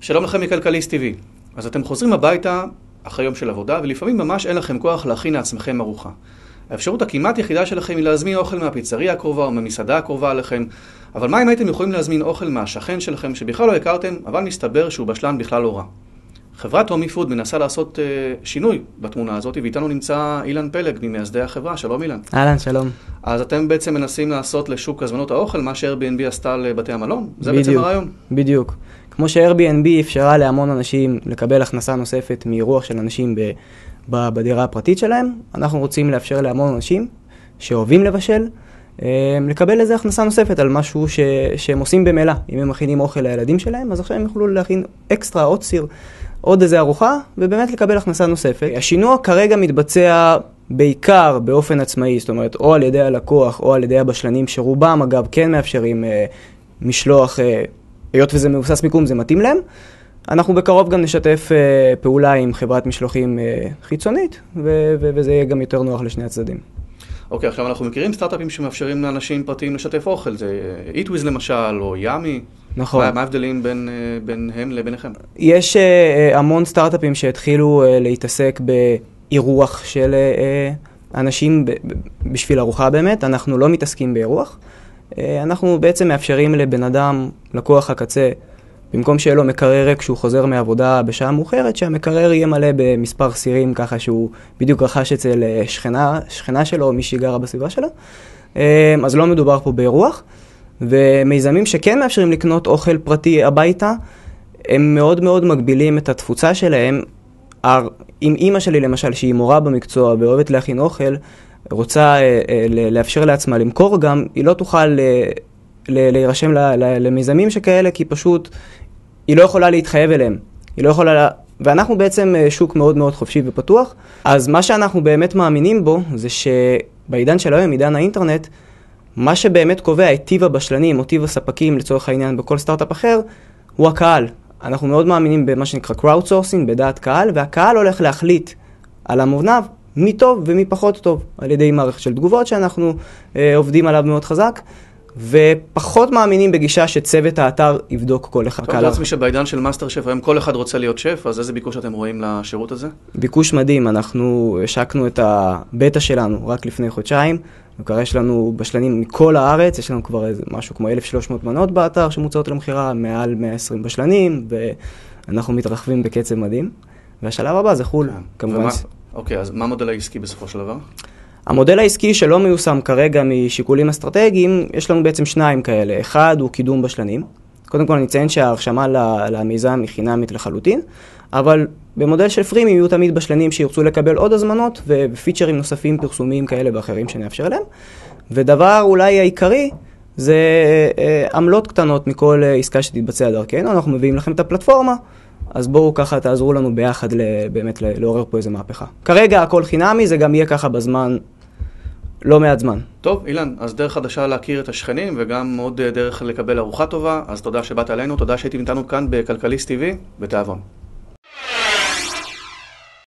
שלום לכם מכלכליסט TV. אז אתם חוזרים הביתה אחרי יום של עבודה, ולפעמים ממש אין לכם כוח להכין לעצמכם ארוחה. האפשרות הכמעט יחידה שלכם היא להזמין אוכל מהפיצריה הקרובה או מהמסעדה הקרובה עליכם. אבל מה אם הייתם יכולים להזמין אוכל מהשכן שלכם שבכלל לא הכרתם, אבל מסתבר שהוא בשלן בכלל לא רע? חברת הומי פוד מנסה לעשות שינוי בתמונה הזאת, ואיתנו נמצא אילן פלג ממייסדי החברה. שלום אילן. אהלן, שלום. אז אתם בעצם מנסים לעשות לשוק הזמנות האוכל מה ש-Airbnb עשתה לבתי המלון? זה בעצם הרעיון? בדיוק. כמו ש-Airbnb אפשרה להמון אנשים לקבל הכנסה נוספת מאירוח של אנשים בדירה הפרטית שלהם, אנחנו רוצים לאפשר להמון אנשים שאוהבים לבשל, לקבל איזה הכנסה נוספת על משהו שהם עושים במילא. אם הם מכינים אוכל לילדים שלהם, אז עכשיו הם יוכלו להכין אקסטרה, עוד סיר, עוד איזה ארוחה, ובאמת לקבל הכנסה נוספת. השינוע כרגע מתבצע בעיקר באופן עצמאי, זאת אומרת, או על ידי הלקוח, או על ידי הבשלנים, שרובם אגב כן מאפשרים משלוח, היות וזה מבוסס מיקום, זה מתאים להם. אנחנו בקרוב גם נשתף פעולה עם חברת משלוחים חיצונית, וזה יהיה גם יותר נוח לשני הצדדים. אוקיי, עכשיו אנחנו מכירים סטארט-אפים שמאפשרים לאנשים פרטיים לשתף אוכל, זה EatWiz למשל, או ימי. נכון. מה ההבדלים ביניהם לביניכם? יש המון סטארט-אפים שהתחילו להתעסק באירוח של אנשים בשביל ארוחה באמת. אנחנו לא מתעסקים באירוח. אנחנו בעצם מאפשרים לבן אדם, לקוח הקצה, במקום שיהיה לו מקרר ריק כשהוא חוזר מעבודה בשעה מאוחרת, שהמקרר יהיה מלא במספר סירים ככה שהוא בדיוק רכש אצל שכנה שלו או מי שגרה בסביבה שלו. אז לא מדובר פה באירוח. ומיזמים שכן מאפשרים לקנות אוכל פרטי הביתה, הם מאוד מאוד מגבילים את התפוצה שלהם. אם אמא שלי למשל, שהיא מורה במקצוע ואוהבת להכין אוכל, רוצה לאפשר לעצמה למכור גם, היא לא תוכל להירשם למיזמים שכאלה, כי פשוט היא לא יכולה להתחייב אליהם. היא לא יכולה, ואנחנו בעצם שוק מאוד מאוד חופשי ופתוח. אז מה שאנחנו באמת מאמינים בו, זה שבעידן של היום, עידן האינטרנט, מה שבאמת קובע את טיב הבשלנים או טיב הספקים לצורך העניין בכל סטארט-אפ אחר, הוא הקהל. אנחנו מאוד מאמינים במה שנקרא crowdsourcing, בדעת קהל, והקהל הולך להחליט על המובנב מי טוב ומי פחות טוב, על ידי מערכת של תגובות שאנחנו עובדים עליו מאוד חזק, ופחות מאמינים בגישה שצוות האתר יבדוק כל אחד. טוב, לעצמי שבעידן של מאסטר שף, היום כל אחד רוצה להיות שף, אז איזה ביקוש אתם רואים לשירות הזה? ביקוש מדהים, אנחנו השקנו את הבטא שלנו רק לפני חודשיים, וכבר יש לנו בשלנים מכל הארץ, יש לנו כבר משהו כמו 1,300 מנות באתר שמוצאות למחירה, מעל 120 בשלנים, ואנחנו מתרחבים בקצב מדהים. והשלב הבא זה חול, כמובן. אוקיי, אז מה המודל העסקי בסופו של דבר? המודל העסקי שלא מיושם כרגע משיקולים אסטרטגיים, יש לנו בעצם שניים כאלה. אחד הוא קידום בשלנים. קודם כל אני אציין שההרשמה למיזם היא חינמית לחלוטין, אבל במודל של פרימי יהיו תמיד בשלנים שירצו לקבל עוד הזמנות ופיצ'רים נוספים פרסומיים כאלה ואחרים שנאפשר להם. ודבר אולי העיקרי זה עמלות קטנות מכל עסקה שתתבצע דרכנו. אנחנו מביאים לכם את הפלטפורמה, אז בואו ככה תעזרו לנו ביחד באמת לעורר פה איזה מהפכה. כרגע הכל חינמי, זה גם יהיה ככה בזמן, לא מעט זמן. טוב, אילן, אז דרך חדשה להכיר את השכנים וגם עוד דרך לקבל ארוחה טובה, אז תודה שבאת עלינו, תודה שהייתם איתנו כאן בכלכליסט TV, בתיאבון.